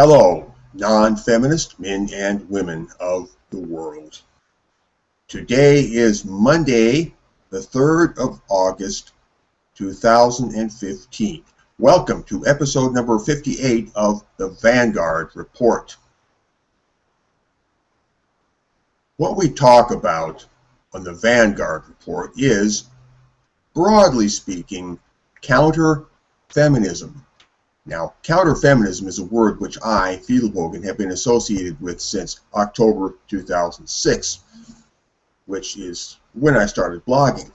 Hello, non-feminist men and women of the world. Today is Monday, the 3rd of August, 2015. Welcome to episode number 58 of the Vanguard Report. What we talk about on the Vanguard Report is, broadly speaking, counter-feminism. Now, counter-feminism is a word which I, Fiedelbogen, have been associated with since October 2006, which is when I started blogging.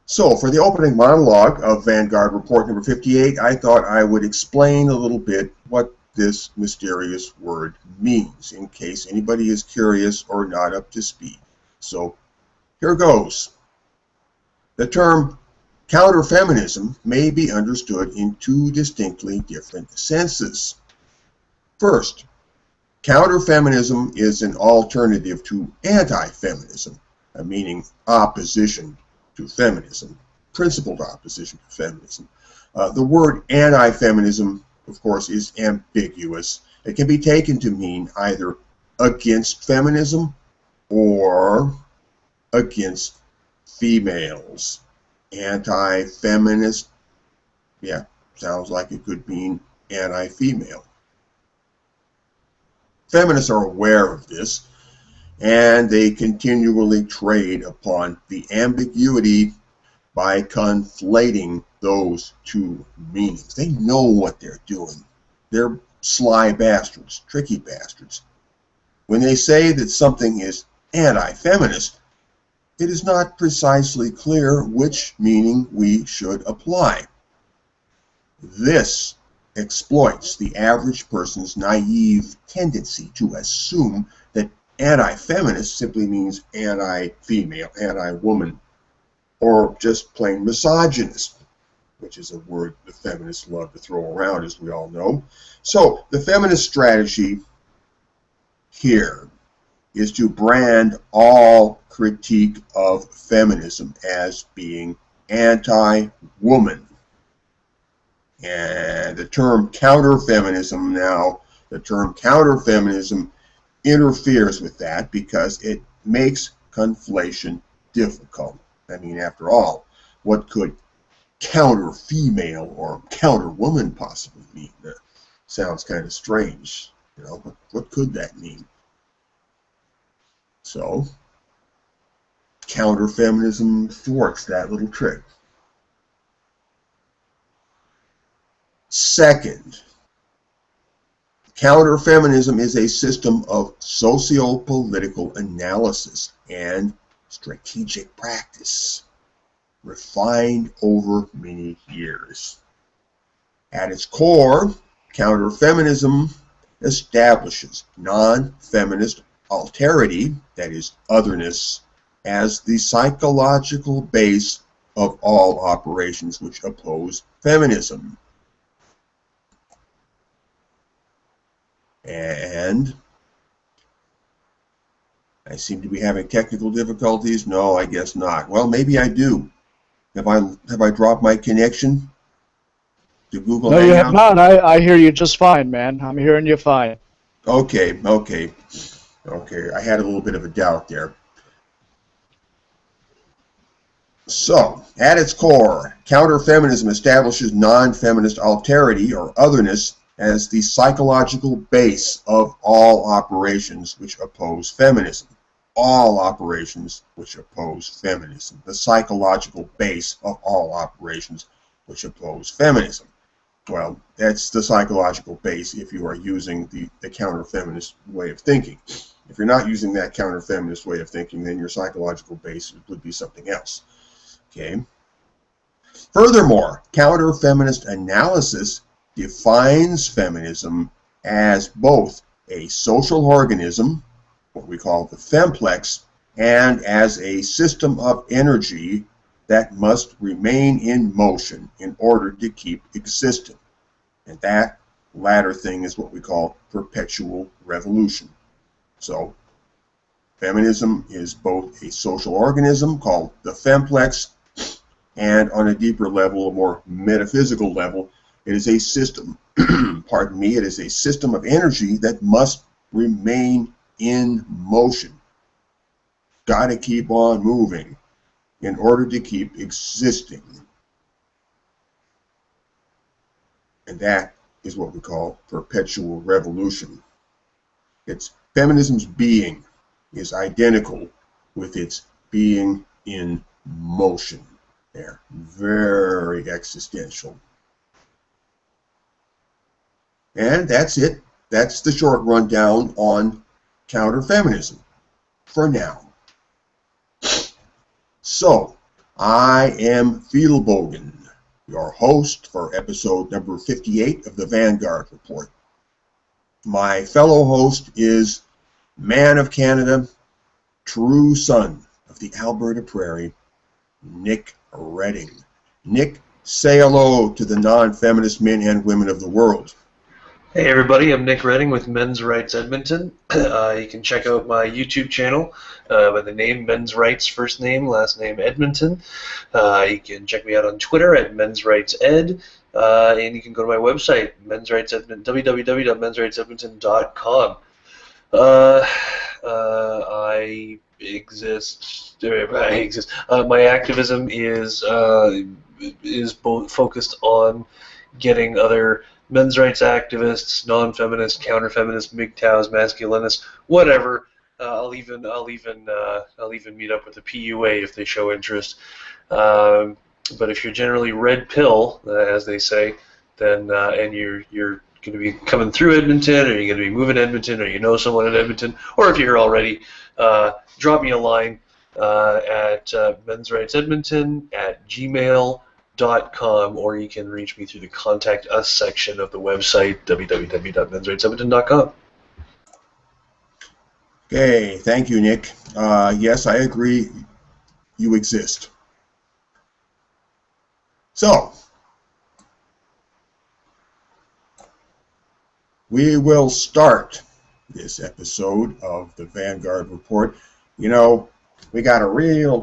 So, for the opening monologue of Vanguard Report number 58, I thought I would explain a little bit what this mysterious word means, in case anybody is curious or not up to speed. So, here goes. The term counter-feminism may be understood in two distinctly different senses. First, counter-feminism is an alternative to anti-feminism, meaning opposition to feminism, principled opposition to feminism. The word anti-feminism, of course, is ambiguous. It can be taken to mean either against feminism or against females. Anti-feminist, yeah, sounds like it could mean anti-female. Feminists are aware of this, and they continually trade upon the ambiguity by conflating those two meanings. They know what they're doing. They're sly bastards, tricky bastards. When they say that something is anti-feminist, it is not precisely clear which meaning we should apply. This exploits the average person's naive tendency to assume that anti-feminist simply means anti-female, anti-woman, or just plain misogynist, which is a word the feminists love to throw around, as we all know. So the feminist strategy here is to brand all critique of feminism as being anti-woman. And the term counter-feminism now, the term counter-feminism interferes with that because it makes conflation difficult. I mean, after all, what could counter-female or counter-woman possibly mean? That sounds kind of strange. You know, what could that mean? So, counter-feminism thwarts that little trick. Second, counter-feminism is a system of socio-political analysis and strategic practice, refined over many years. At its core, counter-feminism establishes non-feminist alterity, that is, otherness, as the psychological base of all operations which oppose feminism. And I seem to be having technical difficulties. No, I guess not. Well, maybe I do. Have I dropped my connection to Google Hangouts? No, you have not. I hear you just fine, man. I'm hearing you fine. Okay. I had a little bit of a doubt there. So, at its core, counter-feminism establishes non-feminist alterity or otherness as the psychological base of all operations which oppose feminism. All operations which oppose feminism. The psychological base of all operations which oppose feminism. Well, that's the psychological base if you are using the counter-feminist way of thinking. If you're not using that counter-feminist way of thinking, then your psychological base would be something else. Okay. Furthermore, counter-feminist analysis defines feminism as both a social organism, what we call the femplex, and as a system of energy that must remain in motion in order to keep existing. And that latter thing is what we call perpetual revolution. So, feminism is both a social organism called the femplex, and on a deeper level, a more metaphysical level, It is a system, pardon me, it is a system of energy that must remain in motion. Got to keep on moving in order to keep existing. And that is what we call perpetual revolution. It's feminism's being is identical with its being in motion. They're very existential. And that's it. That's the short rundown on counter-feminism for now. So, I am Fielbogen, your host for episode number 58 of the Vanguard Report. My fellow host is man of Canada, true son of the Alberta Prairie, Nick Redding. Nick, say hello to the non-feminist men and women of the world. Hey everybody, I'm Nick Redding with Men's Rights Edmonton. You can check out my YouTube channel by the name Men's Rights, first name, last name Edmonton. You can check me out on Twitter at Men's Rights Ed, and you can go to my website, www.mensrightsedmonton.com. I exist. My activism is both focused on getting other men's rights activists, non-feminists, counter-feminists, MGTOWs, masculinists, whatever. I'll even meet up with the PUA if they show interest. But if you're generally red pill, as they say, then and you're going to be coming through Edmonton, or you're going to be moving to Edmonton, or you know someone in Edmonton, or if you're here already, drop me a line at mensrightsedmonton@gmail.com, or you can reach me through the Contact Us section of the website, www.mensrightsedmonton.com. Okay, thank you, Nick. Yes, I agree. You exist. So, we will start this episode of the Vanguard Report. You know, we got a real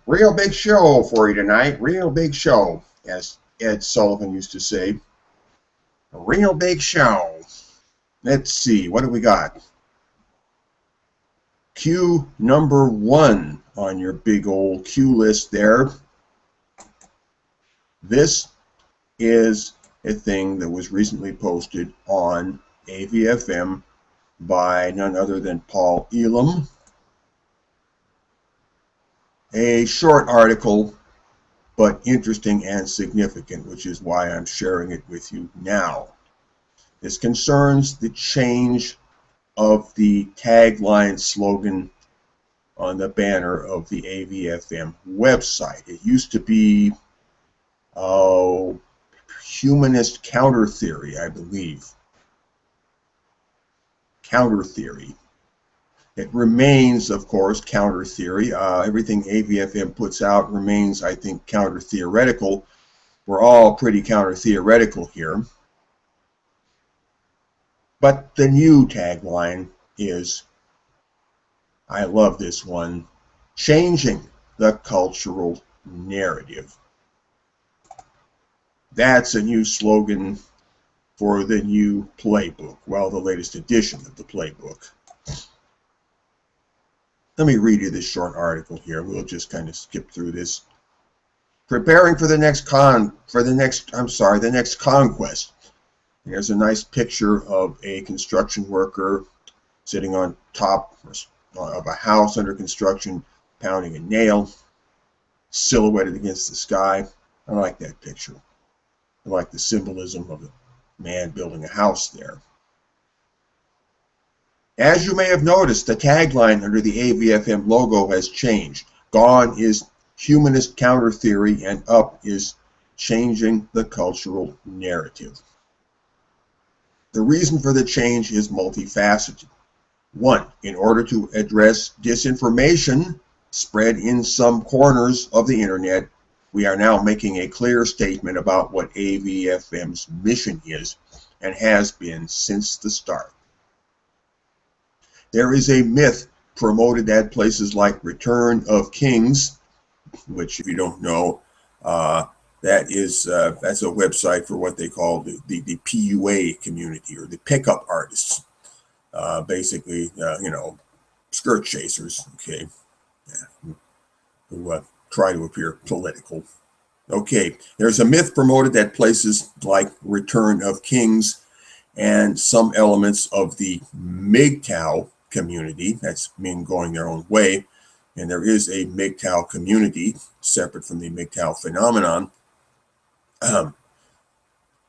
big show for you tonight. Real big show, as Ed Sullivan used to say. A real big show. Let's see, what do we got? Cue number 1 on your big old cue list there. This is a thing that was recently posted on AVFM by none other than Paul Elam. A short article, but interesting and significant, which is why I'm sharing it with you now. This concerns the change of the tagline slogan on the banner of the AVFM website. It used to be humanist counter theory, I believe. Counter theory. It remains, of course, counter theory. Everything AVFM puts out remains, I think, counter theoretical. We're all pretty counter theoretical here. But the new tagline is, I love this one, changing the cultural narrative. That's a new slogan for the new playbook. Well, the latest edition of the playbook. Let me read you this short article here. We'll just kind of skip through this. Preparing for the next conquest. Here's a nice picture of a construction worker sitting on top of a house under construction, pounding a nail, silhouetted against the sky. I like that picture. I like the symbolism of a man building a house there. As you may have noticed, the tagline under the AVFM logo has changed. Gone is humanist counter theory, and up is changing the cultural narrative. The reason for the change is multifaceted. 1. In order to address disinformation spread in some corners of the internet, we are now making a clear statement about what AVFM's mission is and has been since the start. There is a myth promoted at places like Return of Kings, which, if you don't know, That is, that's a website for what they call the PUA community, or the pickup artists. Basically, skirt chasers, okay, yeah, who try to appear political. Okay, there's a myth promoted that places like Return of Kings and some elements of the MGTOW community, that's men going their own way, and there is a MGTOW community separate from the MGTOW phenomenon.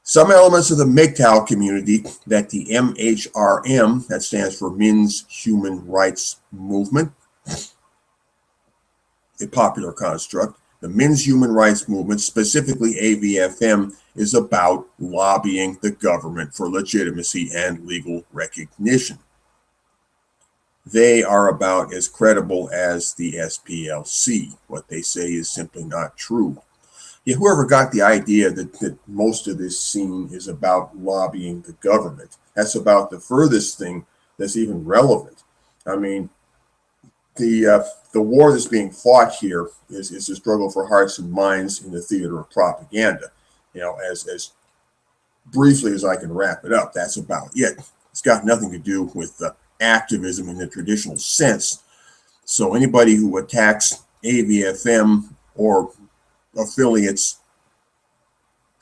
Some elements of the MGTOW community that the MHRM, that stands for Men's Human Rights Movement, a popular construct. The Men's Human Rights Movement, specifically AVFM, is about lobbying the government for legitimacy and legal recognition. They are about as credible as the SPLC. What they say is simply not true. Yeah, whoever got the idea that most of this scene is about lobbying the government, that's about the furthest thing that's even relevant. I mean, the war that's being fought here is a struggle for hearts and minds in the theater of propaganda. As briefly as I can wrap it up, that's about it. It's got nothing to do with activism in the traditional sense. So anybody who attacks AVFM or affiliates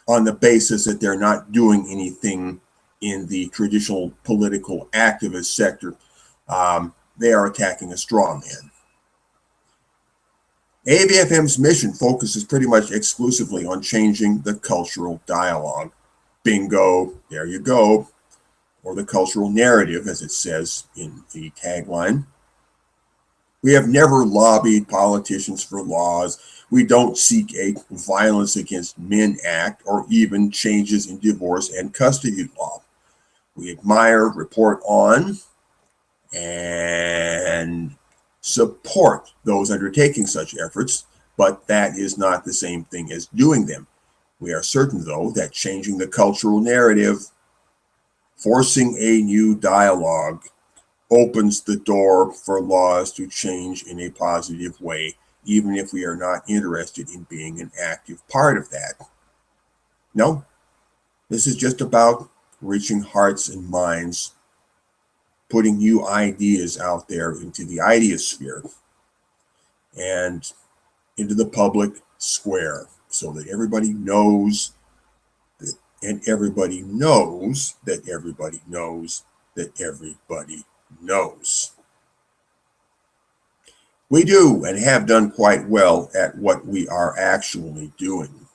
on the basis that they're not doing anything in the traditional political activist sector, they are attacking a straw man. AVFM's mission focuses pretty much exclusively on changing the cultural dialogue. Bingo, there you go. Or the cultural narrative, as it says in the tagline. We have never lobbied politicians for laws. We don't seek a Violence Against Men Act or even changes in divorce and custody law. We admire, report on, and support those undertaking such efforts, but that is not the same thing as doing them. We are certain, though, that changing the cultural narrative, forcing a new dialogue, opens the door for laws to change in a positive way, even if we are not interested in being an active part of that. No, this is just about reaching hearts and minds, putting new ideas out there into the ideosphere and into the public square so that everybody knows that, and everybody knows that everybody knows that everybody knows. We do and have done quite well at what we are actually doing.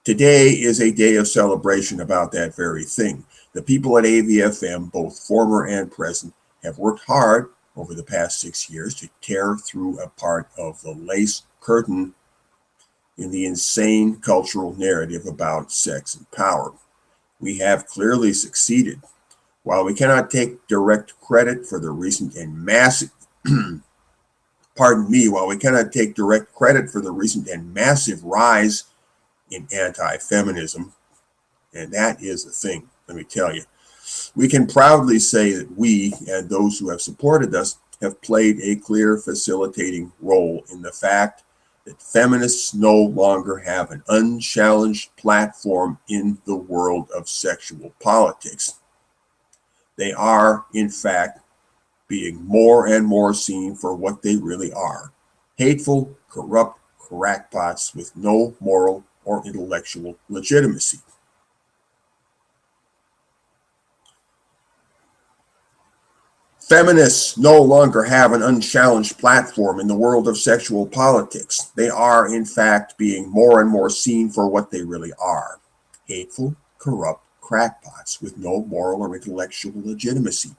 Today is a day of celebration about that very thing. The people at AVFM, both former and present, have worked hard over the past 6 years to tear through a part of the lace curtain in the insane cultural narrative about sex and power. We have clearly succeeded. While we cannot take direct credit for the recent and massive, while we cannot take direct credit for the recent and massive rise in anti-feminism, and that is a thing, let me tell you, we can proudly say that we and those who have supported us have played a clear facilitating role in the fact that feminists no longer have an unchallenged platform in the world of sexual politics. They are, in fact, being more and more seen for what they really are: hateful, corrupt crackpots with no moral or intellectual legitimacy. Feminists no longer have an unchallenged platform in the world of sexual politics. They are, in fact, being more and more seen for what they really are: hateful, corrupt crackpots with no moral or intellectual legitimacy.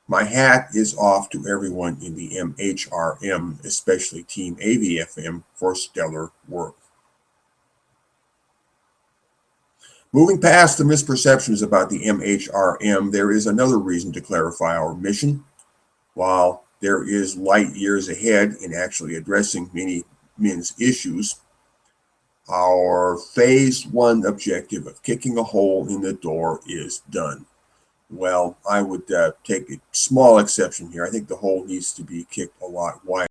My hat is off to everyone in the MHRM, especially Team AVFM, for stellar work. Moving past the misperceptions about the MHRM, there is another reason to clarify our mission. While there is light years ahead in actually addressing many men's issues, our phase 1 objective of kicking a hole in the door is done. Well, I would take a small exception here. I think the hole needs to be kicked a lot wider.